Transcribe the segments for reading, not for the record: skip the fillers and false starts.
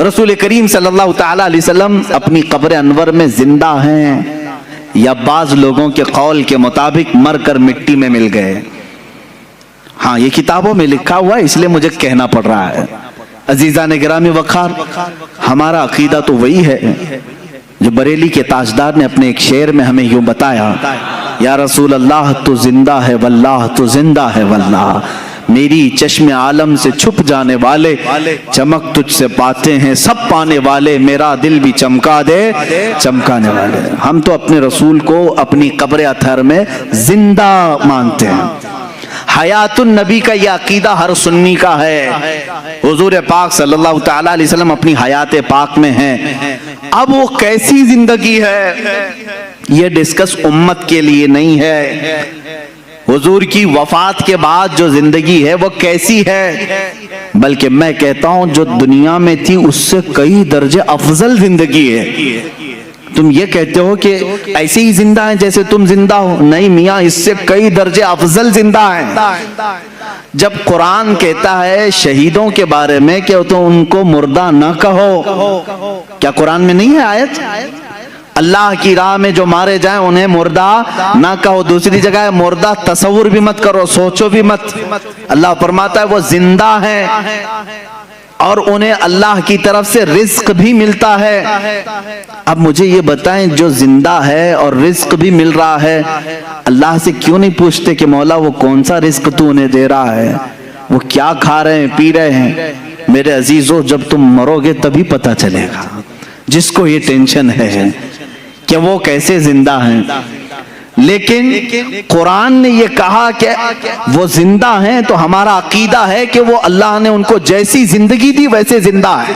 رسول کریم صلی اللہ تعالیٰ علیہ وسلم اپنی قبر انور میں زندہ ہیں یا بعض لوگوں کے قول کے مطابق مر کر مٹی میں مل گئے؟ ہاں یہ کتابوں میں لکھا ہوا ہے، اس لیے مجھے کہنا پڑ رہا ہے۔ عزیزان گرامی وقار، ہمارا عقیدہ تو وہی ہے جو بریلی کے تاجدار نے اپنے ایک شعر میں ہمیں یوں بتایا، یا رسول اللہ تو زندہ ہے واللہ تو زندہ ہے واللہ، میری چشم عالم سے چھپ جانے والے چمک تجھ سے پاتے ہیں سب پانے والے، میرا دل بھی چمکا دے چمکانے والے۔ ہم تو اپنے رسول کو اپنی قبر اطہر میں زندہ مانتے ہیں۔ حیات النبی کا یہ عقیدہ ہر سنی کا ہے۔ حضور پاک صلی اللہ تعالیٰ علیہ وسلم اپنی حیات پاک میں ہیں، اب وہ کیسی زندگی ہے یہ ڈسکس امت کے لیے نہیں ہے، حضور کی وفات کے بعد جو زندگی ہے وہ کیسی ہے، بلکہ میں کہتا ہوں جو دنیا میں تھی اس سے کئی درجے افضل زندگی ہے۔ تم یہ کہتے ہو کہ ایسے ہی زندہ ہیں جیسے تم زندہ ہو، نہیں میاں، اس سے کئی درجے افضل زندہ ہیں۔ جب قرآن کہتا ہے شہیدوں کے بارے میں کہ تو ان کو مردہ نہ کہو، کیا قرآن میں نہیں ہے آیت؟ اللہ کی راہ میں جو مارے جائیں انہیں مردہ نہ کہو۔ دوسری جگہ ہے مردہ تصور بھی مت کرو، سوچو بھی مت۔ اللہ فرماتا ہے وہ زندہ ہیں اور انہیں اللہ کی طرف سے رزق بھی ملتا ہے۔ اب مجھے یہ بتائیں جو زندہ ہے اور رزق بھی مل رہا ہے، اللہ سے کیوں نہیں پوچھتے کہ مولا وہ کون سا رزق تو انہیں دے رہا ہے، وہ کیا کھا رہے ہیں پی رہے ہیں؟ میرے عزیزو، جب تم مرو گے تبھی پتہ چلے گا۔ جس کو یہ ٹینشن ہے کہ وہ کیسے زندہ ہیں، لیکن قرآن نے یہ کہا کہ وہ زندہ ہیں، تو ہمارا عقیدہ ہے کہ وہ اللہ نے ان کو جیسی زندگی دی ویسے زندہ ہے۔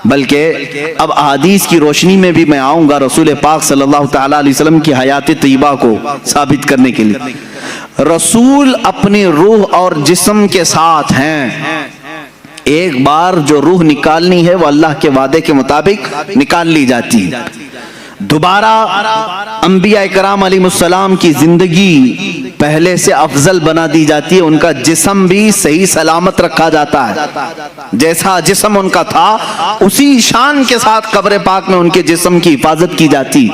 بلکہ اب احادیث کی روشنی میں بھی میں آؤں گا رسول پاک صلی اللہ تعالیٰ علیہ وسلم کی حیات طیبہ کو ثابت کرنے کے لیے۔ رسول اپنی روح اور جسم کے ساتھ ہیں، ایک بار جو روح نکالنی ہے وہ اللہ کے وعدے کے مطابق نکال لی جاتی ہے، دوبارہ انبیاء کرام علیہ السلام کی زندگی پہلے سے افضل بنا دی جاتی ہے، ان کا جسم بھی صحیح سلامت رکھا جاتا ہے، جیسا جسم ان کا تھا اسی شان کے ساتھ قبر پاک میں ان کے جسم کی حفاظت کی جاتی،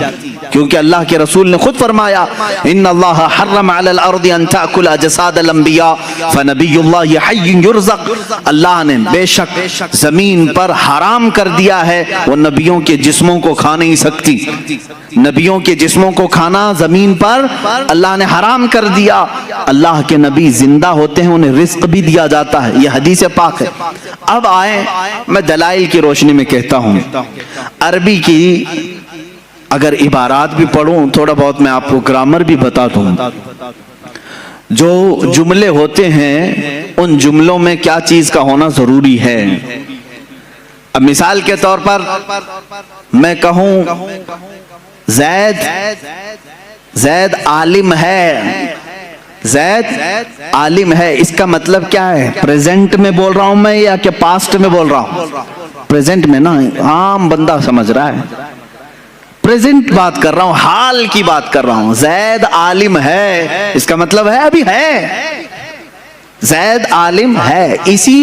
کیونکہ اللہ کے رسول نے خود فرمایا ان اللہ حرم علی الارض ان تاکل اجساد الانبیاء فنبی اللہ حی یرزق، اللہ نے بے شک زمین پر حرام کر دیا ہے وہ نبیوں کے جسموں کو کھا نہیں سکتی، نبیوں کے جسموں کو کھانا زمین پر اللہ نے حرام کر دیا۔ اللہ کے نبی زندہ ہوتے ہیں، انہیں رزق بھی دیا جاتا ہے، یہ حدیث پاک ہے۔ اب آئیں میں دلائل کی روشنی میں کہتا ہوں، عربی کی اگر عبارات بھی پڑھوں، تھوڑا بہت میں آپ کو گرامر بھی بتا دوں، جو جملے ہوتے ہیں ان جملوں میں کیا چیز کا ہونا ضروری ہے۔ اب مثال کے طور پر میں کہوں زید عالم ہے، زید عالم ہے، اس کا مطلب کیا ہے؟ پریزنٹ میں بول رہا ہوں میں یا کہ پاسٹ میں بول رہا ہوں؟ پریزنٹ میں نا، عام بندہ سمجھ رہا ہے، پریزنٹ بات کر رہا ہوں، حال کی بات کر رہا ہوں۔ زید عالم ہے، اس کا مطلب ہے ابھی ہے، زید عالم ہے۔ اسی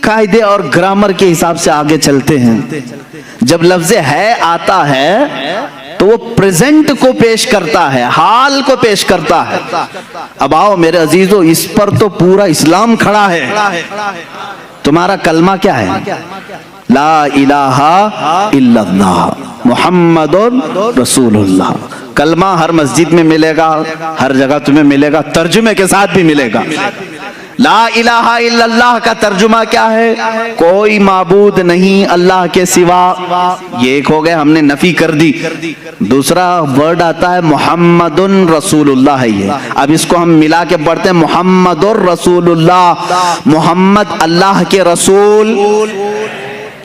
قاعدے اور گرامر کے حساب سے آگے چلتے ہیں۔ جب لفظ ہے آتا ہے تو وہ پریزنٹ کو پیش کرتا ہے، حال کو پیش کرتا ہے۔ اب آؤ میرے عزیزو، اس پر تو پورا اسلام کھڑا ہے۔ تمہارا کلمہ کیا ہے؟ لا الہ الا اللہ محمد رسول اللہ۔ کلمہ ہر مسجد میں ملے گا، ہر جگہ تمہیں ملے گا، ترجمے کے ساتھ بھی ملے گا۔ لا الہ الا اللہ کا ترجمہ کیا ہے؟ کوئی معبود نہیں اللہ کے سوا، یہ ایک ہو گئے، ہم نے نفی کر دی۔ دوسرا ورڈ آتا ہے محمد رسول اللہ ہے، یہ اب اس کو ہم ملا کے پڑھتے ہیں محمد رسول اللہ، محمد اللہ کے رسول۔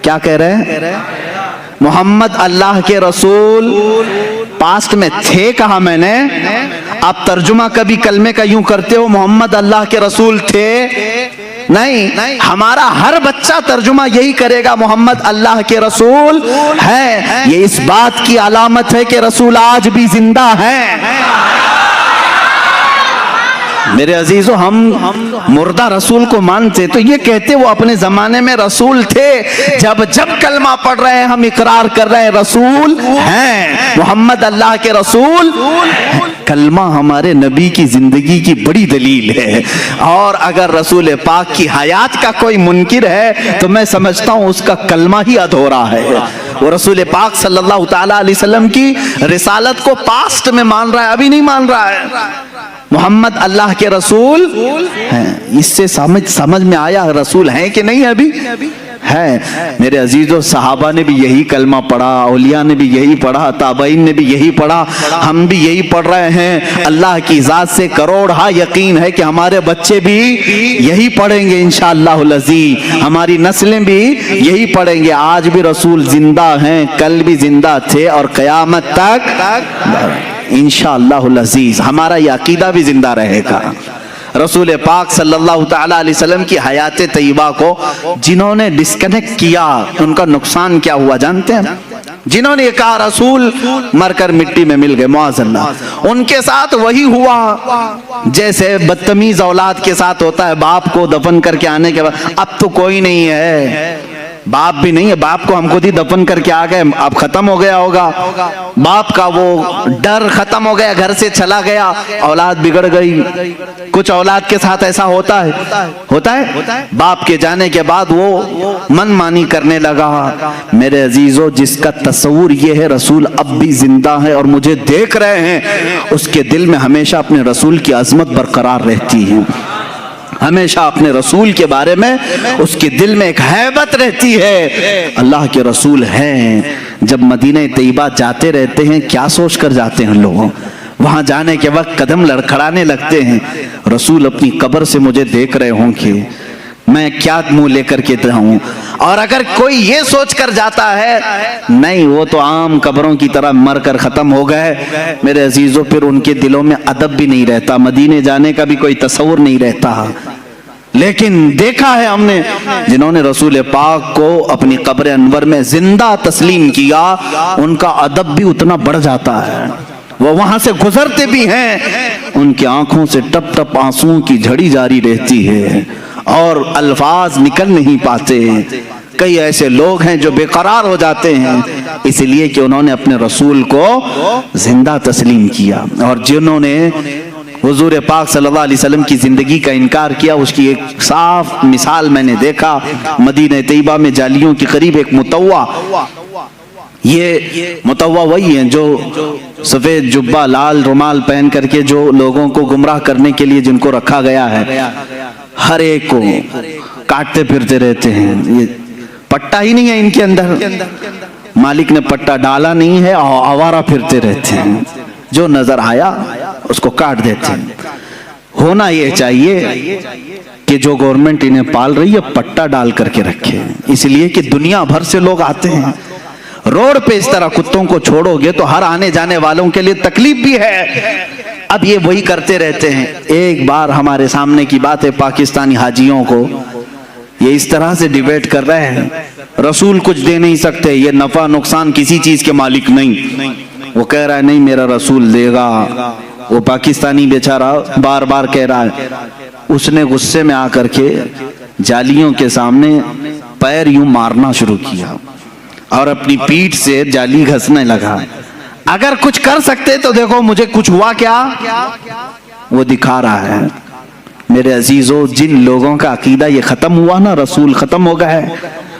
کیا کہہ رہے ہیں؟ محمد اللہ کے رسول، پاسٹ میں تھے کہا میں نے، آپ ترجمہ کبھی کلمے کا یوں کرتے ہو محمد اللہ کے رسول تھے؟ نہیں، ہمارا ہر بچہ ترجمہ یہی کرے گا محمد اللہ کے رسول ہے۔ یہ اس بات کی علامت ہے کہ رسول آج بھی زندہ ہیں۔ میرے عزیزو ہم مردہ رسول کو مانتے تو یہ کہتے وہ اپنے زمانے میں رسول تھے. جب کلمہ پڑھ رہے ہیں ہم اقرار کر رہے ہیں رسول ہیں, محمد اللہ کے رسول. کلمہ ہمارے نبی کی زندگی کی بڑی دلیل ہے, اور اگر رسول پاک کی حیات کا کوئی منکر ہے تو میں سمجھتا ہوں اس کا کلمہ ہی ادھورا ہے. وہ رسول پاک صلی اللہ تعالی علیہ وسلم کی رسالت کو پاسٹ میں مان رہا ہے, ابھی نہیں مان رہا ہے. محمد اللہ کے رسول ہیں, اس سے سمجھ میں آیا رسول ہیں کہ نہیں ابھی ہے. میرے عزیزو صحابہ نے بھی یہی کلمہ پڑھا, اولیاء نے بھی یہی پڑھا, تابعین نے بھی یہی پڑھا, ہم بھی یہی پڑھ رہے ہیں. اللہ کی ذات سے کروڑا یقین ہے کہ ہمارے بچے بھی یہی پڑھیں گے انشاءاللہ العزیز, ہماری نسلیں بھی یہی پڑھیں گے. آج بھی رسول زندہ ہیں, کل بھی زندہ تھے, اور قیامت تک انشاءاللہ العزیز ہمارا یہ عقیدہ بھی زندہ رہے گا. رسول پاک صلی اللہ تعالی علیہ وسلم کی حیات طیبہ کو جنہوں نے ڈسکنیکٹ کیا ان کا نقصان کیا ہوا جانتے ہیں؟ جنہوں نے کہا رسول مر کر مٹی میں مل گئے, معاذ اللہ, ان کے ساتھ وہی ہوا جیسے بدتمیز اولاد کے ساتھ ہوتا ہے. باپ کو دفن کر کے آنے کے بعد اب تو کوئی نہیں ہے, باپ بھی نہیں ہے, باپ کو ہم خود ہی دفن کر کے آ گئے, اب ختم ہو گیا ہوگا. باپ کا وہ ڈر ختم ہو گیا, گھر سے چلا گیا, اولاد بگڑ گئی. کچھ اولاد کے ساتھ ایسا ہوتا ہے باپ کے جانے کے بعد وہ من مانی کرنے لگا. میرے عزیزو جس کا تصور یہ ہے رسول اب بھی زندہ ہے اور مجھے دیکھ رہے ہیں, اس کے دل میں ہمیشہ اپنے رسول کی عظمت برقرار رہتی ہے, ہمیشہ اپنے رسول کے بارے میں اس کے دل میں ایک ہیبت رہتی ہے. اللہ کے رسول ہیں. جب مدینہ طیبہ جاتے رہتے ہیں کیا سوچ کر جاتے ہیں لوگوں, وہاں جانے کے وقت قدم لڑکھڑانے لگتے ہیں, رسول اپنی قبر سے مجھے دیکھ رہے ہوں کہ میں کیا منہ لے کر کے رہوں. اور اگر کوئی یہ سوچ کر جاتا ہے نہیں وہ تو عام قبروں کی طرح مر کر ختم ہو گئے, میرے عزیزو پھر ان کے دلوں میں ادب بھی نہیں رہتا, مدینے جانے کا بھی کوئی تصور نہیں رہتا. لیکن دیکھا ہے ہم نے جنہوں نے رسول پاک کو اپنی قبر انور میں زندہ تسلیم کیا, ان کا ادب بھی اتنا بڑھ جاتا ہے. وہ وہاں سے گزرتے بھی ہیں, ان کی آنکھوں سے ٹپ ٹپ آنسوؤں کی جھڑی جاری رہتی ہے اور الفاظ نکل نہیں پاتے. کئی ایسے لوگ ہیں جو بے قرار ہو جاتے ہیں اس لیے کہ انہوں نے اپنے رسول کو زندہ تسلیم کیا. اور جنہوں نے حضور پاک صلی اللہ علیہ وسلم کی زندگی کا انکار کیا, اس کی ایک صاف مثال میں نے دیکھا مدینہ طیبہ میں جالیوں کے قریب ایک متوع. یہ متوع وہی ہیں جو سفید جبہ لال رومال پہن کر کے جو لوگوں کو گمراہ کرنے کے لیے جن کو رکھا گیا ہے, ہر ایک کو کاٹتے پھرتے رہتے ہیں. یہ پٹا ہی نہیں ہے ان کے اندر, مالک نے پٹا ڈالا نہیں ہے, آوارہ پھرتے رہتے ہیں, جو نظر آیا اس کو کاٹ دیتے ہیں. ہونا یہ چاہیے کہ جو گورنمنٹ انہیں پال رہی ہے پٹا ڈال کر کے رکھے, اس لیے کہ دنیا بھر سے لوگ آتے ہیں. روڈ پہ اس طرح کتوں کو چھوڑو گے تو ہر آنے جانے والوں کے لیے تکلیف بھی ہے. اب یہ وہی کرتے رہتے ہیں. ایک بار ہمارے سامنے کی بات ہے, پاکستانی حاجیوں کو یہ اس طرح سے ڈیبیٹ کر رہے ہیں, رسول کچھ دے نہیں سکتے, یہ نفع نقصان کسی چیز کے مالک نہیں. وہ کہہ رہا ہے نہیں میرا رسول دے گا. وہ پاکستانی بیچارہ بار بار کہہ رہا ہے. اس نے غصے میں آ کر کے جالیوں کے سامنے پیر یوں مارنا شروع کیا اور اپنی پیٹھ سے جالی گھسنے لگا. اگر کچھ کر سکتے تو دیکھو مجھے کچھ ہوا کیا, وہ دکھا رہا ہے. میرے عزیزو جن لوگوں کا عقیدہ یہ ختم ہوا نا رسول ختم ہو گیا ہے,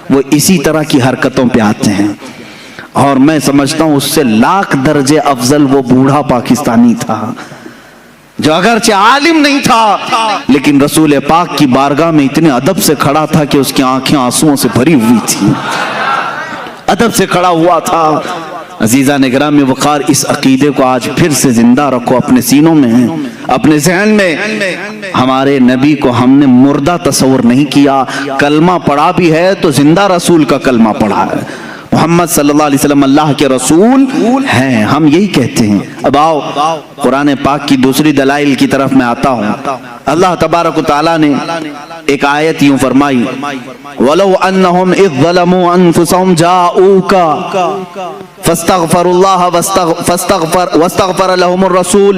وہ اسی طرح کی حرکتوں پہ آتے ہیں. اور میں سمجھتا ہوں اس سے لاکھ درجے افضل وہ بوڑھا پاکستانی تھا جو اگرچہ عالم نہیں تھا لیکن رسول پاک کی بارگاہ میں اتنے ادب سے کھڑا تھا کہ اس کی آنکھیں آنسوؤں سے بھری ہوئی تھی, ادب سے کھڑا ہوا تھا. عزیزان گرامی وقار, اس عقیدے کو آج پھر سے زندہ رکھو اپنے سینوں میں, اپنے ذہن میں. ہمارے نبی کو ہم نے مردہ تصور نہیں کیا, کلمہ پڑھا بھی ہے تو زندہ رسول کا کلمہ پڑھا ہے. محمد صلی اللہ علیہ وسلم اللہ کے رسول ہیں, ہم یہی کہتے ہیں. اب آؤ قرآن پاک کی دوسری دلائل کی طرف میں آتا ہوں. اللہ تبارک و تعالیٰ نے ایک آیت یوں فرمائی, وَلَوْ أَنَّهُمْ إِذْ ظَلَمُوا أَنفُسَهُمْ جَاءُوكَ فَاسْتَغْفَرُوا اللَّهَ وَاسْتَغْفَرَ لَهُمُ الرَّسُولُ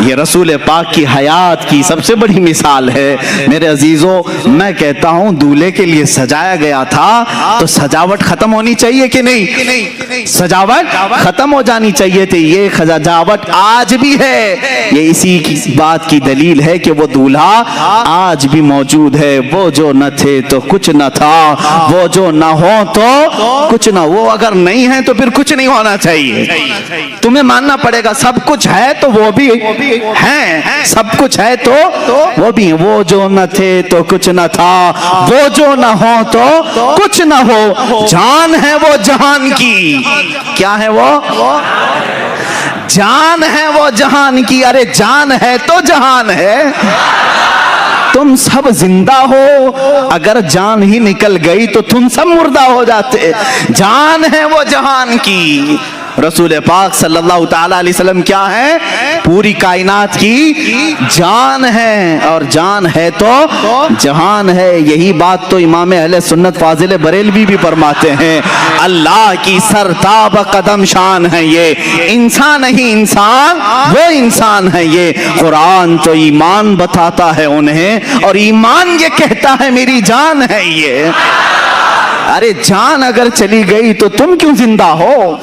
یہ رسول پاک کی حیات کی سب سے بڑی مثال ہے۔ میرے عزیزوں، میں کہتا ہوں دولہے کے لیے سجایا گیا تھا تو سجاوٹ ختم ہونی چاہیے کہ نہیں؟ سجاوٹ ختم ہو جانی چاہیے تھی، یہ سجاوٹ آج بھی ہے۔ یہ اسی کی بات کی دلیل ہے کہ وہ دولہا آج بھی موجود ہے۔ وہ جو نہ تھے تو کچھ نہ تھا، وہ جو نہ ہو تو کچھ نہ، وہ اگر نہیں ہے تو پھر کچھ نہیں ہونا چاہیے۔ تمہیں ماننا پڑے گا سب کچھ ہے تو وہ بھی ہیں، سب کچھ ہے تو وہ بھی ہیں۔ وہ جو نہ تھے تو کچھ نہ تھا، وہ جو نہ ہو تو کچھ نہ ہو، جان ہے وہ جہان کی۔ کیا ہے وہ؟ جان ہے وہ جہان کی۔ ارے جان ہے تو جہان ہے، تم سب زندہ ہو، اگر جان ہی نکل گئی تو تم سب مردہ ہو جاتے۔ جان ہے وہ جہان کی۔ رسول پاک صلی اللہ تعالی علیہ وسلم کیا ہے؟ پوری کائنات کی جان ہے، اور جان ہے تو جہان ہے۔ یہی بات تو امام اہل سنت فاضل بریلوی بھی فرماتے ہیں، اللہ کی سرتاب قدم شان ہے یہ، انسان نہیں انسان وہ انسان ہے یہ۔ قرآن تو ایمان بتاتا ہے انہیں، اور ایمان یہ کہتا ہے میری جان ہے یہ۔ ارے جان اگر چلی گئی تو تم کیوں زندہ ہو؟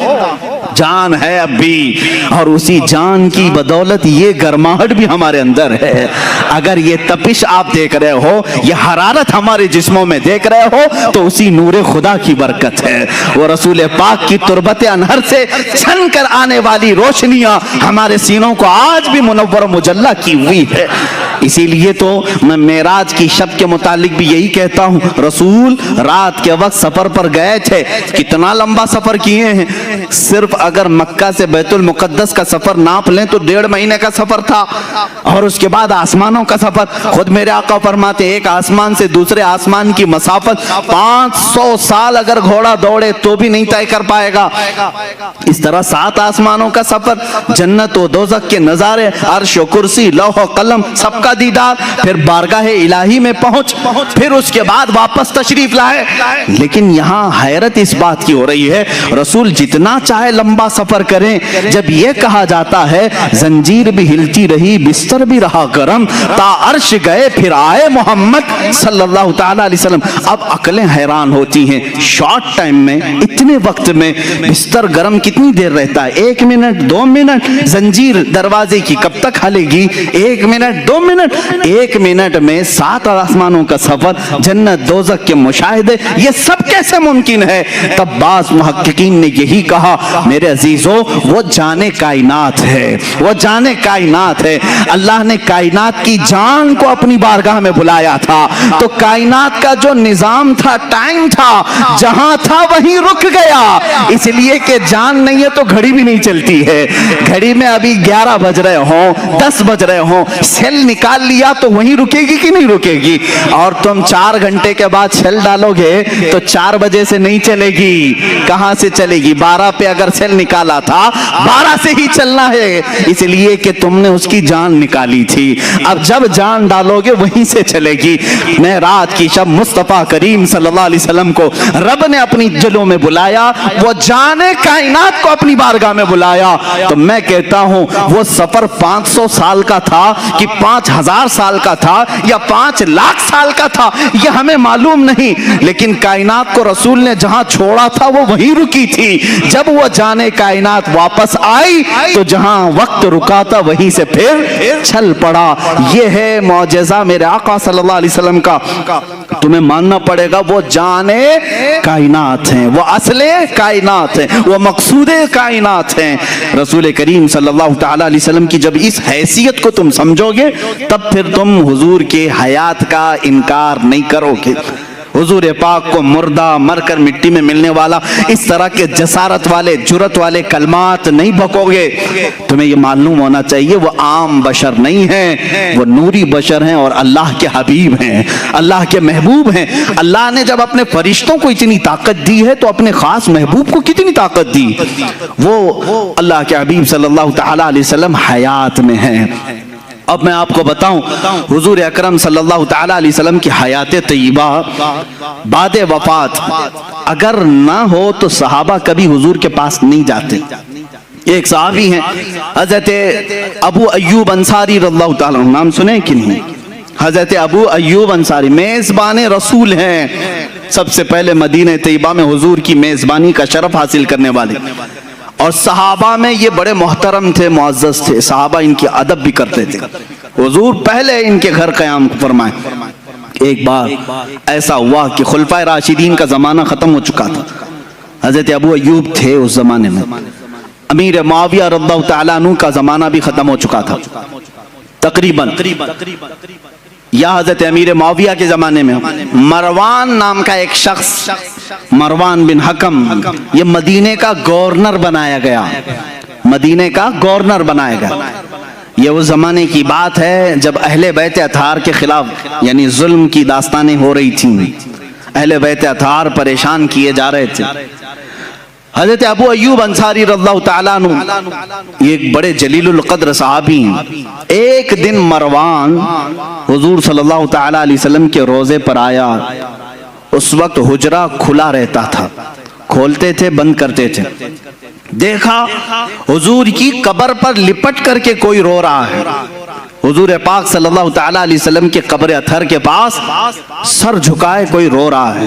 جان ہے اب بھی، اور اسی جان کی بدولت یہ گرماہٹ بھی ہمارے اندر ہے۔ اگر یہ تپش آپ دیکھ رہے ہو، یہ حرارت ہمارے جسموں میں دیکھ رہے ہو، تو اسی نور خدا کی برکت ہے۔ وہ رسول پاک کی تربت انہر سے چھن کر آنے والی روشنیاں ہمارے سینوں کو آج بھی منور و مجلہ کی ہوئی ہے۔ اسی لیے تو میں معراج کی شب کے متعلق بھی یہی کہتا ہوں، رسول رات کے وقت سفر پر گئے تھے۔ کتنا لمبا سفر کیے ہیں؟ صرف اگر مکہ سے بیت المقدس کا سفر ناپ لیں تو 1.5 مہینے کا سفر تھا، اور اس کے بعد آسمانوں کا سفر۔ خود میرے آقا فرماتے ایک آسمان سے دوسرے آسمان کی مسافت 500 سال اگر گھوڑا دوڑے تو بھی نہیں طے کر پائے گا۔ اس طرح 7 آسمانوں کا سفر، جنت و دوزخ کے نظارے، عرش و کرسی، لوح و قلم، سب کا دیدار، پھر بارگاہ الہی میں پہنچ، پھر اس کے بعد واپس تشریف لائے۔ لیکن یہاں حیرت اس بات کی ہو رہی ہے، رسول جتنا چاہے لمبا سفر کریں، جب یہ کہا جاتا ہے زنجیر بھی ہلتی رہی بستر بھی رہا گرم، تا عرش گئے پھر آئے محمد صلی اللہ تعالی علیہ وسلم۔ اب عقلیں حیران ہوتی ہیں، شارٹ ٹائم میں، اتنے وقت میں بستر گرم کتنی دیر رہتا ہے؟ 1 منٹ 2 منٹ؟ زنجیر دروازے کی کب تک ہلے گی؟ 1 منٹ 2 منٹ؟ 1 منٹ میں 7 آسمانوں کا سفر، جنت دوزخ کے مشاہدے، یہ سب کیسے ممکن ہے؟ تب بعض محققین نے یہی کہا، میرے عزیزوں وہ جانے کائنات ہے، وہ جانے کائنات ہے۔ اللہ نے کائنات کی جان کو اپنی بارگاہ میں بلایا تھا، تو کائنات کا جو نظام تھا، ٹائم تھا، جہاں تھا وہیں رک گیا، اس لیے کہ جان نہیں ہے تو گھڑی بھی نہیں چلتی ہے۔ گھڑی میں ابھی 11 بج رہے ہوں، 10 بج رہے ہوں، سیل نکال لیا تو وہیں رکے گی کہ نہیں رکے گی؟ اور تم 4 گھنٹے کے بعد سیل ڈالو گے تو 4 بجے سے نہیں چلے گی، کہاں سے چلے گی؟ 12 پہ اگر سیل نکالا تھا 12 سے ہی چلنا ہے، اس لیے کہ تم نے اس کی جان نکالی تھی۔ اب جب جان ڈالو گے وہیں سے چلے گی۔ معراج کی شب مصطفیٰ کریم صلی اللہ علیہ وسلم کو رب نے اپنی جلوں میں بلایا، وہ جانے کائنات کو اپنی بارگاہ میں بلایا۔ تو میں کہتا ہوں وہ سفر 500 سال کا تھا کہ 5000 سال کا تھا یا 5 لاکھ سال کا تھا، یہ ہمیں معلوم نہیں، لیکن کائنات کو رسول نے جہاں چھوڑا تھا وہ وہیں رکی تھی۔ جب وہ جانے کائنات واپس آئی تو جہاں وقت رکا تھا وہیں سے پھر چل پڑا۔ یہ ہے معجزہ میرے آقا صلی اللہ علیہ وسلم کا۔ تمہیں ماننا پڑے گا وہ جانے کائنات ہیں، وہ اصل کائنات ہیں، وہ مقصود کائنات ہیں۔ رسول کریم صلی اللہ تعالی علیہ وسلم کی جب اس حیثیت کو تم سمجھو گے تب پھر تم حضور کے حیات کا انکار نہیں کرو گے۔ حضور پاک کو مردہ مر کر مٹی میں ملنے والا اس طرح کے جسارت والے جرت والے کلمات نہیں بکو گے۔ تمہیں یہ معلوم ہونا چاہیے وہ عام بشر نہیں ہیں، وہ نوری بشر ہیں اور اللہ کے حبیب ہیں، اللہ کے محبوب ہیں۔ اللہ نے جب اپنے فرشتوں کو اتنی طاقت دی ہے تو اپنے خاص محبوب کو کتنی طاقت دی؟ وہ اللہ کے حبیب صلی اللہ تعالی علیہ وسلم حیات میں ہیں۔ اب میں آپ کو بتاؤں حضور اکرم صلی اللہ تعالی علیہ وسلم کی حیات طیبہ بعد وفات اگر نہ ہو تو صحابہ کبھی حضور کے پاس نہیں جاتے، ایک صحابی ہیں حضرت ابو ایوب انصاری رضی اللہ تعالیٰ عنہ، نام سنے کہ نہیں؟ حضرت ابو ایوب انصاری میزبان رسول ہیں، سب سے پہلے مدینہ طیبہ میں حضور کی میزبانی کا شرف حاصل کرنے والے، اور صحابہ میں یہ بڑے محترم تھے، معزز تھے، صحابہ ان کی ادب بھی کرتے تھے، حضور پہلے ان کے گھر قیام فرمائے۔ ایک بار ایسا ہوا کہ خلفائے راشدین کا زمانہ ختم ہو چکا تھا، حضرت ابو ایوب تھے اس زمانے میں، امیر معاویہ رضی اللہ تعالیٰ عنہ کا زمانہ بھی ختم ہو چکا تھا تقریباً، یا حضرت امیر معاویہ کے زمانے میں مروان نام کا ایک شخص، مروان بن حکم، یہ مدینے کا گورنر بنایا گیا، مدینے کا گورنر بنایا گیا۔ یہ اس زمانے کی بات ہے جب اہل بیت اطہار کے خلاف یعنی ظلم کی داستانیں ہو رہی تھیں، اہل بیت اطہار پریشان کیے جا رہے تھے۔ حضرت ابو ایوب انصاری رضی اللہ تعالیٰ عنہ یہ ایک بڑے جلیل القدر صحابی ہیں۔ ایک دن مروان حضور صلی اللہ تعالیٰ علیہ وسلم کے روزے پر آیا، اس وقت حجرہ کھلا رہتا تھا، کھولتے تھے بند کرتے تھے، دیکھا حضور کی قبر پر لپٹ کر کے کوئی رو رہا ہے، حضور پاک صلی اللہ تعالیٰ علیہ وسلم کے قبر اطہر کے پاس سر جھکائے کوئی رو رہا ہے۔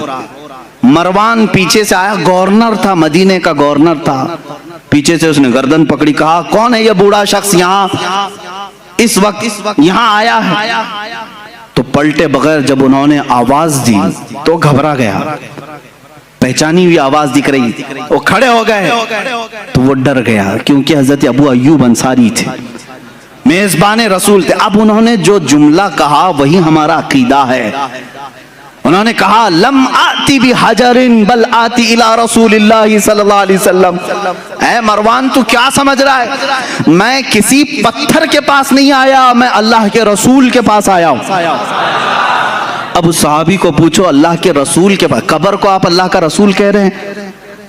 مروان پیچھے سے آیا، گورنر تھا، مدینے کا گورنر تھا، پیچھے سے اس نے گردن پکڑی، کہا کون ہے یہ بوڑھا شخص یہاں اس وقت یہاں آیا ہے؟ تو پلٹے بغیر جب انہوں نے آواز دی تو گھبرا گیا، پہچانی ہوئی آواز دکھ رہی، وہ کھڑے ہو گئے تو وہ ڈر گیا، کیونکہ حضرت ابو ایوب انصاری تھے، میزبان رسول تھے۔ اب انہوں نے جو جملہ کہا وہی ہمارا عقیدہ ہے، انہوں نے کہا لم آتی بحجر بل آتی الی رسول اللہ صلی اللہ علیہ وسلم۔ اے مروان تو کیا سمجھ رہا ہے، میں کسی پتھر کے پاس نہیں آیا، میں اللہ کے رسول کے پاس آیا ہوں۔ اب اس صحابی کو پوچھو اللہ کے رسول کے پاس، قبر کو آپ اللہ کا رسول کہہ رہے ہیں،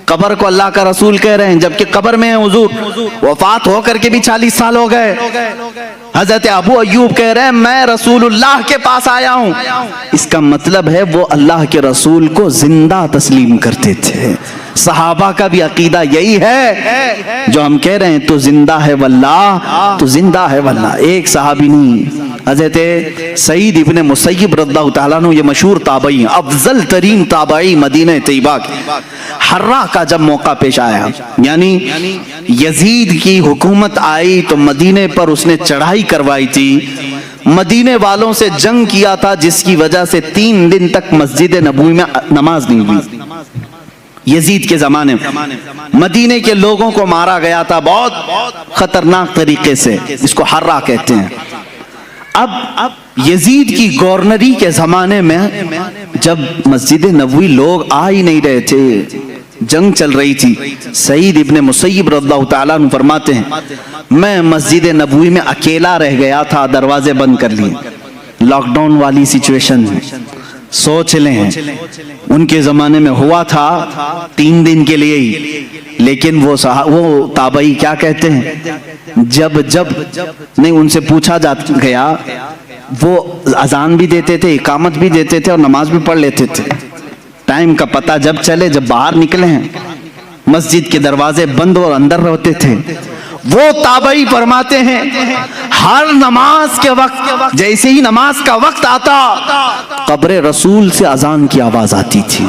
قبر کو اللہ کا رسول کہہ رہے ہیں، جبکہ قبر میں ہیں حضور، وفات ہو کر کے بھی 40 سال ہو گئے۔ حضرت ابو ایوب کہہ رہے ہیں میں رسول اللہ کے پاس آیا ہوں، اس کا مطلب ہے وہ اللہ کے رسول کو زندہ تسلیم کرتے تھے۔ صحابہ کا بھی عقیدہ یہی ہے جو ہم کہہ رہے ہیں، تو زندہ ہے واللہ، تو زندہ ہے واللہ۔ ایک صحابی نہیں، حضرت سعید ابن مسیب رضی اللہ تعالیٰ عنہ، یہ مشہور تابعی ہیں، افضل ترین تابعی مدینہ طیبہ کے۔ حرہ کا جب موقع پیش آیا، یعنی یزید کی حکومت آئی تو مدینے پر اس نے چڑھائی کروائی تھی، مدینے والوں سے جنگ کیا تھا، جس کی وجہ سے 3 دن تک مسجد نبوی میں نماز نہیں ہوئی۔ یزید کے زمانے میں مدینے کے لوگوں کو مارا گیا تھا بہت خطرناک طریقے سے، اس کو حرہ کہتے ہیں۔ اب یزید کی گورنری کے زمانے میں جب مسجد نبوی لوگ آ ہی نہیں رہے تھے، جنگ چل رہی تھی، سعید ابن مسیب رضی اللہ تعالیٰ عنہ فرماتے ہیں میں مسجد نبوی میں اکیلا رہ گیا تھا، دروازے بند کر لیے، لاک ڈاؤن والی سچویشن ہے، سوچ لیں ان کے زمانے میں ہوا تھا 3 دن کے لیے ہی، لیکن وہ تابعی کیا کہتے ہیں، جب نہیں ان سے پوچھا گیا، وہ اذان بھی دیتے تھے، اقامت بھی دیتے تھے اور نماز بھی پڑھ لیتے تھے، ٹائم کا پتہ جب چلے، جب باہر نکلے ہیں، مسجد کے دروازے بند اور اندر رہتے تھے۔ وہ تابعی فرماتے ہیں ہر نماز کے وقت جیسے ہی نماز کا وقت آتا، قبر رسول سے اذان کی آواز آتی تھی،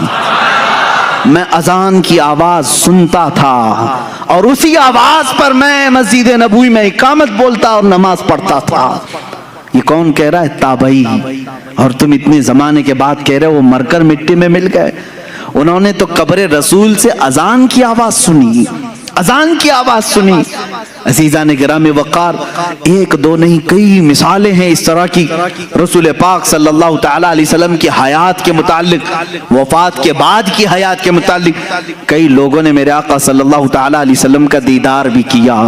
میں اذان کی آواز سنتا تھا اور اسی آواز پر میں مسجد نبوی میں اقامت بولتا اور نماز پڑھتا تھا۔ یہ کون کہہ رہا ہے؟ تابعی۔ اور تم اتنے زمانے کے بعد کہہ رہے ہو وہ مر کر مٹی میں مل گئے، انہوں نے تو قبر رسول سے اذان کی آواز سنی، اذان کی آواز سنی۔ عزیزان گرامی وقار، 1 2 نہیں کئی مثالیں ہیں اس طرح کی، رسول پاک صلی اللہ تعالیٰ علیہ وسلم کی حیات کے متعلق، وفات کے بعد کی حیات کے متعلق کئی لوگوں نے میرے آقا صلی اللہ تعالیٰ علیہ وسلم کا دیدار بھی کیا،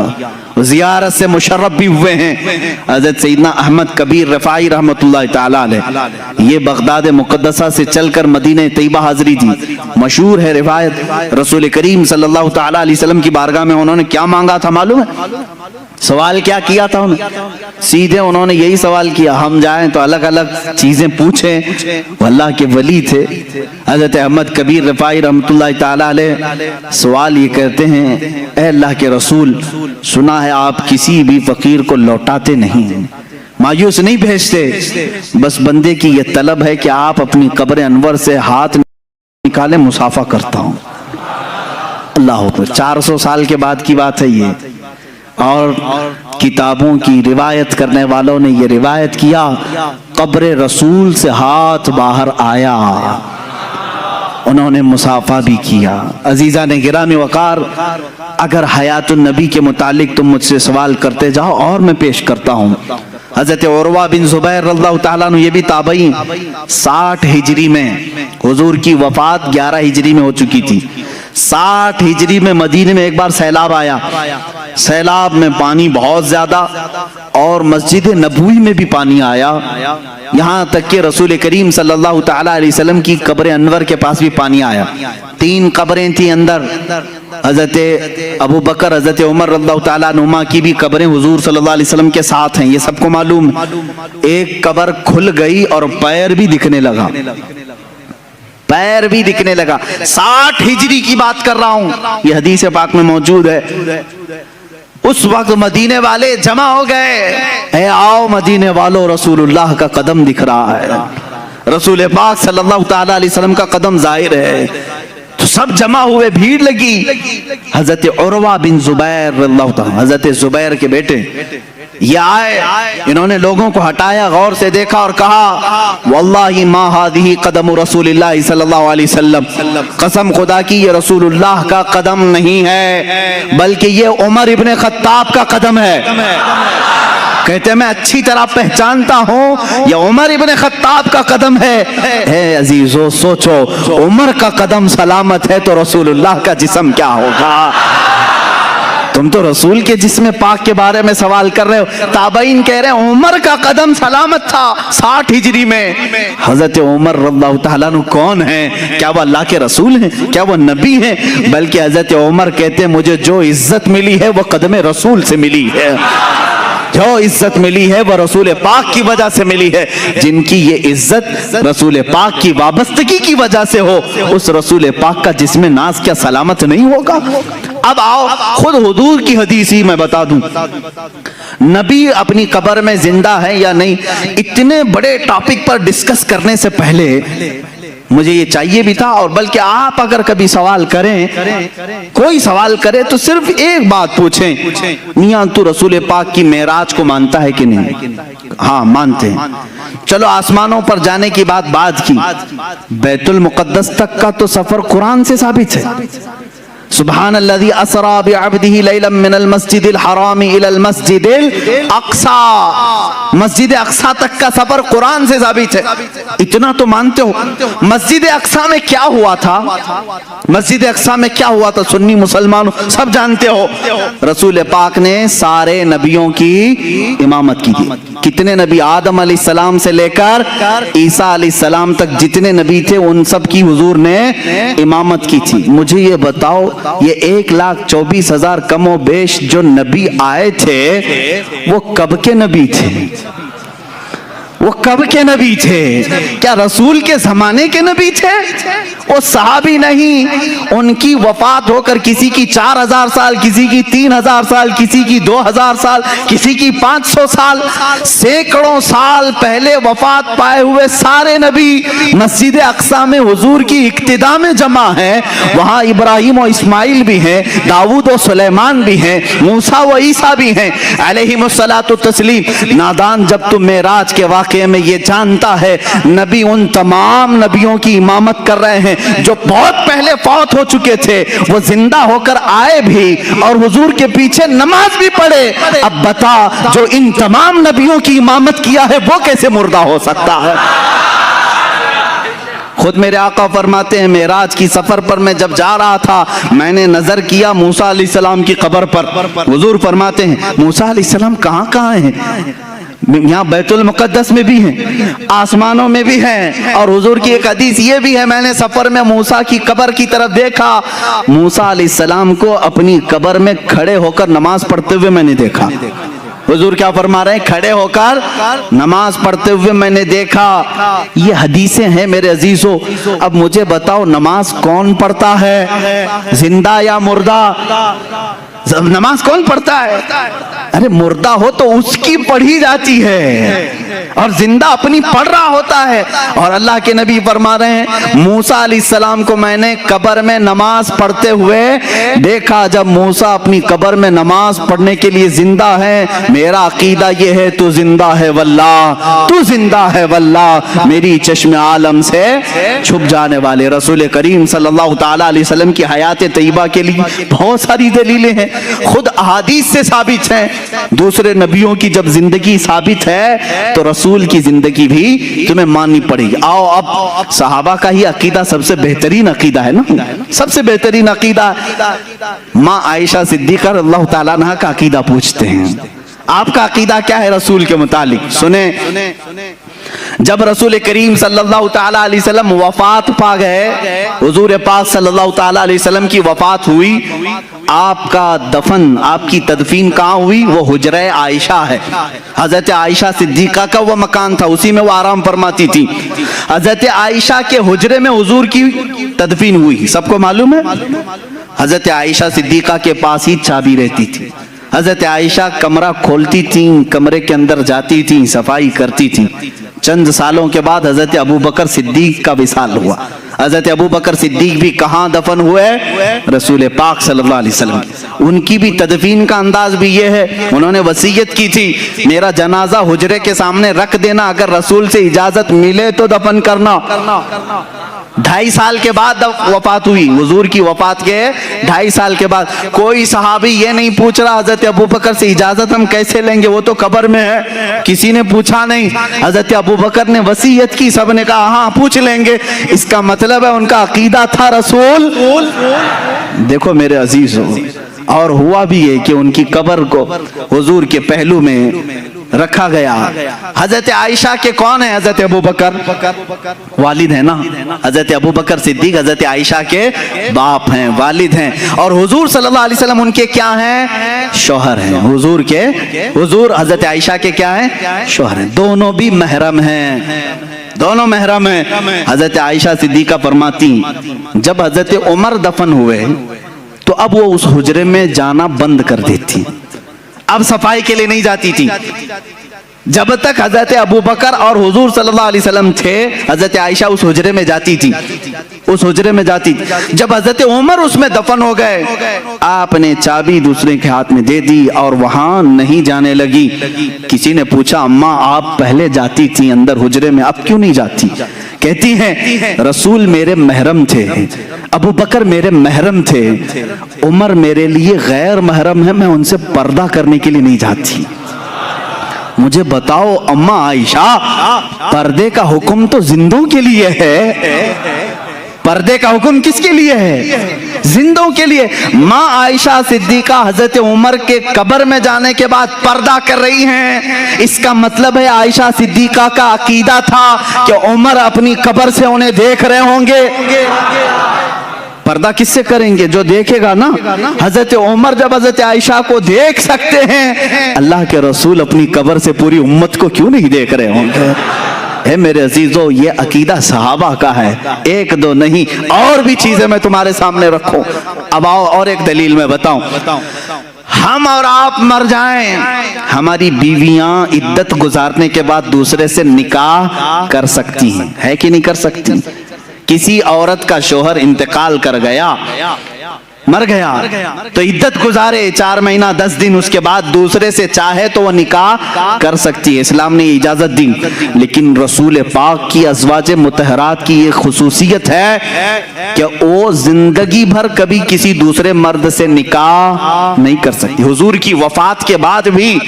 زیارت سے مشرف بھی ہوئے ہیں۔ حضرت سیدنا احمد کبیر رفاعی رحمت اللہ تعالیٰ علیہ، یہ بغداد مقدسہ سے چل کر مدینہ طیبہ حاضری دی۔ مشہور ہے روایت، رسول کریم صلی اللہ تعالیٰ علیہ وسلم کی بارگاہ میں انہوں نے کیا مانگا تھا معلوم ہے؟ سوال کیا کیا تھا سیدھے انہوں نے یہی سوال کیا، ہم جائیں تو الگ الگ چیزیں پوچھیں؟ وہ اللہ کے ولی تھے حضرت احمد کبیر رفاعی رحمۃ اللہ تعالی علیہ، سوال یہ کرتے ہیں، اے اللہ کے رسول، سنا ہے آپ کسی بھی فقیر کو لوٹاتے نہیں، مایوس نہیں بھیجتے، بس بندے کی یہ طلب ہے کہ آپ اپنی قبر انور سے ہاتھ نکالے، مصافہ کرتا ہوں۔ اللہ اکبر، 400 سال کے بعد کی بات ہے یہ، اور کتابوں کی روایت کرنے والوں نے یہ روایت کیا، قبر رسول سے ہاتھ باہر آیا، انہوں نے مصافحہ بھی کیا۔ عزیزان گرامی وقار، اگر حیات النبی کے متعلق تم مجھ سے سوال کرتے جاؤ اور میں پیش کرتا ہوں۔ حضرت عروہ بن زبیر رضی اللہ تعالیٰ عنہ، یہ بھی تابعی، 60 ہجری میں حضور کی وفات 11 ہجری میں ہو چکی تھی، 60 ہجری میں مدینے میں ایک بار سیلاب آیا، سیلاب میں پانی بہت زیادہ، اور مسجد نبوی میں بھی پانی آیا، یہاں تک کہ رسول کریم صلی اللہ تعالیٰ علیہ وسلم کی قبر انور کے پاس بھی پانی آیا۔ 3 قبریں تھیں اندر، حضرت ابو بکر، حضرت عمر رضی اللہ تعالیٰ عنہما کی بھی قبریں حضور صلی اللہ علیہ وسلم کے ساتھ ہیں، یہ سب کو معلوم ہے۔ ایک قبر کھل گئی اور پیر بھی دکھنے لگا، پیر بھی دکھنے لگا، 60 ہجری کی بات کر رہا ہوں، یہ حدیث پاک میں موجود ہے۔ اس وقت مدینے والے جمع ہو گئے، اے آؤ مدینے والوں، رسول اللہ کا قدم دکھ رہا ہے، رسول پاک صلی اللہ تعالیٰ علیہ وسلم کا قدم ظاہر ہے، تو سب جمع ہوئے، بھیڑ لگی۔ حضرت عروہ بن زبیر رضی اللہ تعالیٰ، حضرت زبیر کے بیٹے، یہ آئے، انہوں نے لوگوں کو ہٹایا، غور سے دیکھا اور کہا، واللہ ما ہذہ قدم رسول اللہ صلی اللہ علیہ وسلم، قسم خدا کی یہ رسول اللہ کا قدم نہیں ہے، بلکہ یہ عمر ابن خطاب کا قدم ہے۔ کہتے ہیں میں اچھی طرح پہچانتا ہوں یہ عمر ابن خطاب کا قدم ہے۔ اے عزیزو سوچو، عمر کا قدم سلامت ہے تو رسول اللہ کا جسم کیا ہوگا؟ تم تو رسول کے جسم پاک کے بارے میں سوال کر رہے ہو، تابعین کہہ رہے ہیں عمر کا قدم سلامت تھا 60 ہجری میں۔ حضرت عمر رضی اللہ تعالیٰ عنہ کون ہیں؟ کیا وہ اللہ کے رسول ہیں؟ کیا وہ نبی ہیں؟ بلکہ حضرت عمر کہتے ہیں مجھے جو عزت ملی ہے وہ قدم رسول سے ملی ہے، جو عزت ملی ہے وہ رسول پاک کی وجہ سے ملی ہے۔ جن کی یہ عزت رسول پاک کی وابستگی کی وجہ سے ہو، اس رسول پاک کا جسم ناز کیا سلامت نہیں ہوگا؟ اب آؤ خود حضور کی حدیث ہی میں بتا دوں، نبی اپنی قبر میں زندہ ہے یا نہیں، اتنے بڑے ٹاپک پر ڈسکس کرنے سے پہلے مجھے یہ چاہیے بھی تھا، اور بلکہ آپ اگر کبھی سوال کریں، کوئی سوال کرے تو صرف ایک بات پوچھیں، میاں تو رسول پاک کی معراج کو مانتا ہے کہ نہیں؟ ہاں مانتے ہیں، چلو آسمانوں پر جانے کی بات بعد کی، بیت المقدس تک کا تو سفر قرآن سے ثابت ہے، سبحان الذی اسرا بعبدہ لیلا من المسجد الحرام الى المسجد الاقصی، مسجد اقصی تک کا سفر قرآن سے ثابت ہے، اتنا تو مانتے ہو۔ مسجد اقصی میں کیا ہوا تھا؟ مسجد اقصی میں کیا ہوا تھا؟ سنی مسلمانوں سب جانتے ہو، رسول پاک نے سارے نبیوں کی امامت کی تھی۔ کتنے نبی؟ آدم علیہ السلام سے لے کر عیسیٰ علیہ السلام تک جتنے نبی تھے ان سب کی حضور نے امامت کی تھی۔ مجھے یہ بتاؤ، یہ 1,24,000 کم و بیش جو نبی آئے تھے وہ کب کے نبی تھے؟ وہ کب کے نبی تھے؟ کیا رسول کے زمانے کے نبی تھے؟ وہ صحابی نہیں، ان کی وفات ہو کر کسی کی 4,000 سال، کسی کی 3,000 سال، کسی کی 2,000 سال، کسی کی 500 سال، سینکڑوں سال پہلے وفات پائے ہوئے سارے نبی مسجد اقصی میں حضور کی اقتداء میں جمع ہیں۔ وہاں ابراہیم و اسماعیل بھی ہیں، داؤد و سلیمان بھی ہیں، موسیٰ و عیسیٰ بھی ہیں علیہم الصلاۃ والتسلیم۔ نادان جب تم معراج کے واقعے میں یہ جانتا ہے نبی ان تمام نبیوں کی امامت کر رہے ہیں جو بہت پہلے فوت ہو چکے تھے، وہ زندہ ہو کر آئے بھی اور حضور کے پیچھے نماز بھی پڑھے، اب بتا جو ان تمام نبیوں کی امامت کیا ہے وہ کیسے مردہ ہو سکتا ہے؟ خود میرے آقا فرماتے ہیں معراج کی سفر پر میں جب جا رہا تھا میں نے نظر کیا موسیٰ علیہ السلام کی قبر پر، حضور فرماتے ہیں موسیٰ علیہ السلام کہاں ہیں؟ یہاں بیت المقدس میں بھی ہیں، آسمانوں میں بھی ہیں، اور حضور کی ایک حدیث یہ بھی ہے، میں نے سفر میں موسیٰ کی قبر کی طرف دیکھا، موسیٰ علیہ السلام کو اپنی قبر میں کھڑے ہو کر نماز پڑھتے ہوئے میں نے دیکھا۔ حضور کیا فرما رہے ہیں؟ کھڑے ہو کر نماز پڑھتے ہوئے میں نے دیکھا۔ یہ حدیثیں ہیں میرے عزیزو۔ اب مجھے بتاؤ نماز کون پڑھتا ہے، زندہ یا مردہ؟ نماز کون پڑھتا ہے؟ ارے مردہ ہو تو اس کی پڑھی جاتی ہے، اور زندہ اپنی پڑھ رہا ہوتا ہے۔ اور اللہ کے نبی فرما رہے ہیں موسیٰ علیہ السلام کو میں نے قبر میں نماز پڑھتے ہوئے دیکھا۔ جب موسیٰ اپنی قبر میں نماز پڑھنے کے لیے زندہ ہے، میرا عقیدہ یہ ہے تو زندہ ہے واللہ، تو زندہ ہے واللہ، میری چشم عالم سے چھپ جانے والے۔ رسول کریم صلی اللہ تعالیٰ علیہ وسلم کی حیات طیبہ کے لیے بہت ساری دلیلیں ہیں، خود احادیث سے ثابت ہیں۔ دوسرے نبیوں کی جب زندگی ثابت ہے تو رسول کی زندگی بھی تمہیں ماننی پڑے گی۔ آؤ اب صحابہ کا ہی عقیدہ سب سے بہترین عقیدہ ہے نا، سب سے بہترین عقیدہ۔ ماں عائشہ صدیقہ رضی اللہ تعالیٰ عنہا کا عقیدہ پوچھتے ہیں، آپ کا عقیدہ کیا ہے رسول کے متعلق؟ سنیں، جب رسول کریم صلی اللہ تعالیٰ علیہ وسلم وفات پا گئے، حضور پاک صلی اللہ تعالیٰ علیہ وسلم کی وفات ہوئی، آپ کا دفن، آپ کی تدفین کہاں ہوئی؟ وہ حجرہ عائشہ ہے، حضرت عائشہ صدیقہ کا وہ مکان تھا، اسی میں وہ آرام فرماتی تھی۔ حضرت عائشہ کے حجرے میں حضور کی تدفین ہوئی، سب کو معلوم ہے۔ حضرت عائشہ صدیقہ کے پاس ہی چابی رہتی تھی، حضرت عائشہ کمرہ کھولتی تھیں، کمرے کے اندر جاتی تھیں، صفائی کرتی تھیں۔ چند سالوں کے بعد حضرت ابو بکر صدیق کا وصال ہوا۔ حضرت ابو بکر صدیق بھی کہاں دفن ہوئے؟ رسول پاک صلی اللہ علیہ وسلم۔ ان کی بھی تدفین کا انداز بھی یہ ہے، انہوں نے وصیت کی تھی میرا جنازہ حجرے کے سامنے رکھ دینا، اگر رسول سے اجازت ملے تو دفن کرنا۔ 2.5 سال کے بعد وفات ہوئی، حضور کی وفات کے 2.5 سال کے بعد۔ کوئی صحابی یہ نہیں پوچھ رہا حضرت ابو بکر سے اجازت ہم کیسے لیں گے، وہ تو قبر میں ہے، کسی نے پوچھا نہیں۔ حضرت ابو بکر نے وصیت کی، سب نے کہا ہاں پوچھ لیں گے۔ اس کا مطلب ہے ان کا عقیدہ تھا رسول۔ دیکھو میرے عزیز ہو، اور ہوا بھی ہے کہ ان کی قبر کو حضور کے پہلو میں رکھا گیا۔ حضرت عائشہ کے کون ہیں؟ حضرت ابو بکر والد ہیں نا، حضرت ابو بکر صدیق حضرت عائشہ کے باپ ہیں، والد ہیں، اور حضور صلی اللہ علیہ وسلم ان کے کیا ہیں؟ شوہر ہیں۔ حضور حضرت عائشہ کے کیا ہیں؟ شوہر ہیں۔ دونوں بھی محرم ہیں، دونوں محرم ہیں۔ حضرت عائشہ صدیقہ فرماتی جب حضرت عمر دفن ہوئے تو اب وہ اس حجرے میں جانا بند کر دیتی، اب صفائی کے لیے نہیں جاتی تھی۔ جب تک حضرت ابو بکر اور حضور صلی اللہ علیہ وسلم تھے، حضرت عائشہ اس حجرے میں جاتی تھی، اس حجرے میں جاتی تھی۔ جب حضرت عمر اس میں دفن ہو گئے، آپ نے چابی دوسرے کے ہاتھ میں دے دی اور وہاں نہیں جانے لگی۔ کسی نے پوچھا اماں آپ پہلے جاتی تھی اندر حجرے میں، اب کیوں نہیں جاتی؟ کہتی ہیں رسول میرے محرم تھے، ابو بکر میرے محرم تھے، عمر میرے لیے غیر محرم ہے، میں ان سے پردہ کرنے کے لیے نہیں جاتی۔ مجھے بتاؤ اماں عائشہ، پردے کا حکم تو زندوں کے لیے ہے، پردے کا حکم کس کے لیے ہے؟ زندوں کے لیے۔ ماں عائشہ صدیقہ حضرت عمر کے قبر میں جانے کے بعد پردہ کر رہی ہیں، اس کا مطلب ہے عائشہ صدیقہ کا عقیدہ تھا کہ عمر اپنی قبر سے انہیں دیکھ رہے ہوں گے۔ پردہ کس سے کریں گے؟ جو دیکھے گا نا۔ حضرت عمر جب حضرت عائشہ کو دیکھ سکتے ہیں، اللہ کے رسول اپنی قبر سے پوری امت کو کیوں نہیں دیکھ رہے ہوں گے؟ اے میرے عزیزو، یہ عقیدہ صحابہ کا ہے، ایک دو نہیں، اور بھی چیزیں میں تمہارے سامنے رکھوں۔ اب آؤ اور ایک دلیل میں بتاؤں۔ ہم اور آپ مر جائیں، ہماری بیویاں عدت گزارنے کے بعد دوسرے سے نکاح کر سکتی ہیں، ہے کہ نہیں کر سکتی؟ کسی عورت کا شوہر انتقال کر گیا، مر گیا، تو عدت گزارے 4 مہینہ 10 دن، اس کے بعد دوسرے سے چاہے تو وہ نکاح کر سکتی ہے، اسلام نے اجازت دی۔ لیکن رسول پاک کی ازواج مطہرات کی یہ خصوصیت ہے کہ وہ زندگی بھر کبھی کسی دوسرے مرد سے نکاح نہیں کر سکتی۔ حضور کی وفات کے بعد بھی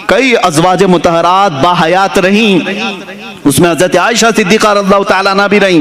کئی ازواج مطہرات باحیات رہیں، اس میں حضرت عائشہ صدیقہ رضی اللہ تعالیٰ عنہا بھی رہیں۔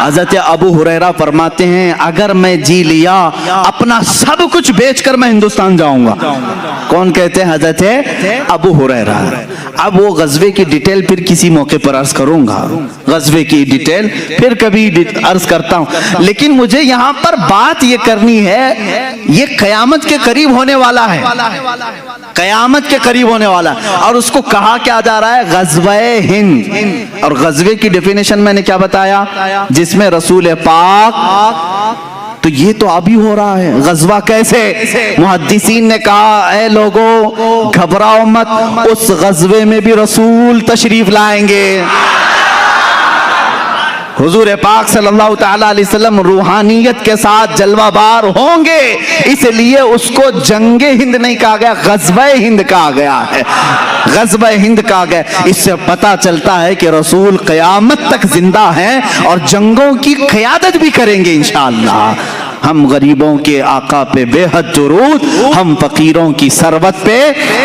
حضرت ابو ہریرہ فرماتے ہیں اگر میں جی لیا اپنا سب کچھ بیچ کر میں ہندوستان جاؤں گا. کون کہتے ہیں؟ حضرت ابو ہریرہ. اب وہ غزوے کی ڈیٹیل پھر کسی موقع پر عرض کروں گا, غزوے کی ڈیٹیل پھر کبھی عرض کرتا ہوں, لیکن مجھے یہاں پر بات یہ کرنی ہے, یہ قیامت کے قریب ہونے والا ہے, قیامت کے قریب ہونے والا, اور اس کو کہا کیا جا رہا ہے؟ غزوہ ہند. اور غزوے کی ڈیفینیشن میں نے کیا بتایا؟ جس میں رسول پاک, تو یہ تو ابھی ہو رہا ہے. غزوہ کیسے؟ محدثین نے کہا اے لوگو گھبراؤ مت, اس غزوے میں بھی رسول تشریف لائیں گے. حضور پاک صلی اللہ تعالیٰ علیہ وسلم روحانیت کے ساتھ جلوہ بار ہوں گے, اس لیے اس کو جنگ ہند نہیں کہا گیا, غزوہ ہند کہا گیا ہے, غزوہ ہند کہا گیا. اس سے پتہ چلتا ہے کہ رسول قیامت تک زندہ ہیں اور جنگوں کی قیادت بھی کریں گے انشاءاللہ. ہم غریبوں کے آقا پہ بے حد درود, ہم فقیروں کی ثروت پہ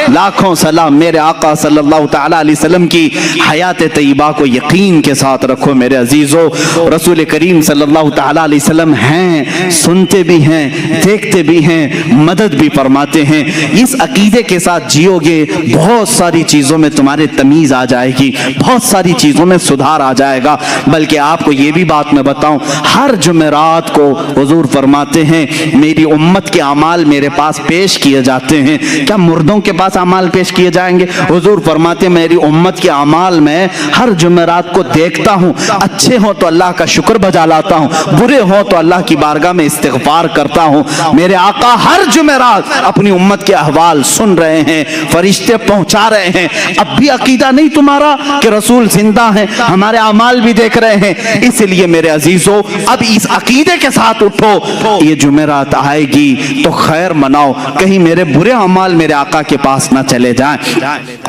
لاکھوں سلام. میرے آقا صلی اللہ تعالیٰ علیہ وسلم کی حیات طیبہ کو یقین کے ساتھ رکھو میرے عزیزو. رسول کریم صلی اللہ تعالیٰ علیہ وسلم ہیں, سنتے بھی ہیں, دیکھتے بھی ہیں, مدد بھی فرماتے ہیں. اس عقیدے کے ساتھ جیو گے بہت ساری چیزوں میں تمہارے تمیز آ جائے گی, بہت ساری چیزوں میں سدھار آ جائے گا. بلکہ آپ کو یہ بھی بات میں بتاؤں, ہر جمعرات کو حضور فرماتے ہیں میری امت کے اعمال میرے پاس پیش کیے جاتے ہیں. کیا مردوں کے پاس اعمال پیش کیے جائیں گے؟ حضور فرماتے ہیں میری امت کے اعمال میں ہر جمعرات کو دیکھتا ہوں, اچھے ہوں تو اللہ کا شکر بجا لاتا ہوں, برے ہوں تو اللہ کی بارگاہ میں استغفار کرتا ہوں. میرے آقا ہر جمعرات اپنی امت کے احوال سن رہے ہیں, فرشتے پہنچا رہے ہیں. اب بھی عقیدہ نہیں تمہارا کہ رسول زندہ ہیں؟ ہمارے اعمال بھی دیکھ رہے ہیں. اس لیے میرے عزیزو اب اس عقیدے کے ساتھ اٹھو, یہ جمعرات آئے گی تو خیر مناؤ, کہیں میرے برے اعمال میرے آقا کے پاس نہ چلے جائیں,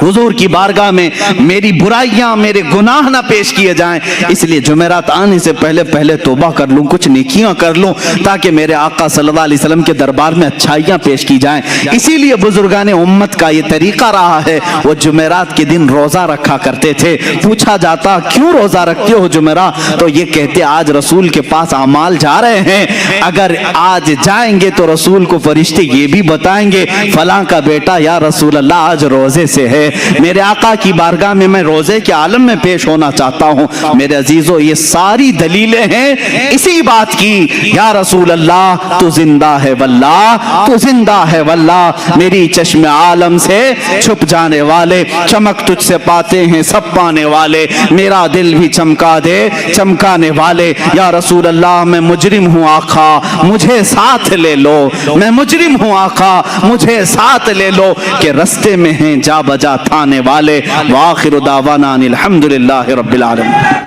حضور کی بارگاہ میں میری برائیاں میرے گناہ نہ پیش کیے جائیں. اس لیے جمعرات آنے سے پہلے توبہ کر لوں, کچھ نیکیاں کر لوں, تاکہ میرے آقا صلی اللہ علیہ وسلم کے دربار میں اچھائیاں پیش کی جائیں. اسی لیے بزرگان امت کا یہ طریقہ رہا ہے, وہ جمعرات کے دن روزہ رکھا کرتے تھے. پوچھا جاتا کیوں روزہ رکھتے ہو جمعرات؟ تو یہ کہتے آج رسول کے پاس اعمال جا رہے ہیں, اگر آج جائیں گے تو رسول کو فرشتے یہ بھی بتائیں گے فلاں کا بیٹا یا رسول اللہ آج روزے سے ہے. میرے آقا کی بارگاہ میں میں روزے کے عالم میں پیش ہونا چاہتا ہوں. میرے عزیزو یہ ساری دلیلیں ہیں اسی بات کی, یا رسول اللہ تو زندہ ہے واللہ, تو زندہ ہے واللہ. میری چشم عالم سے چھپ جانے والے, چمک تجھ سے پاتے ہیں سب پانے والے. میرا دل بھی چمکا دے چمکانے والے. یا رسول اللہ میں مجرم ہوں آقا مجھے ساتھ لے لو, میں مجرم ہوں آقا مجھے ساتھ لے لو, کہ رستے میں ہیں جا بجا تھانے والے. وآخر دعوانا الحمدللہ رب العالمین.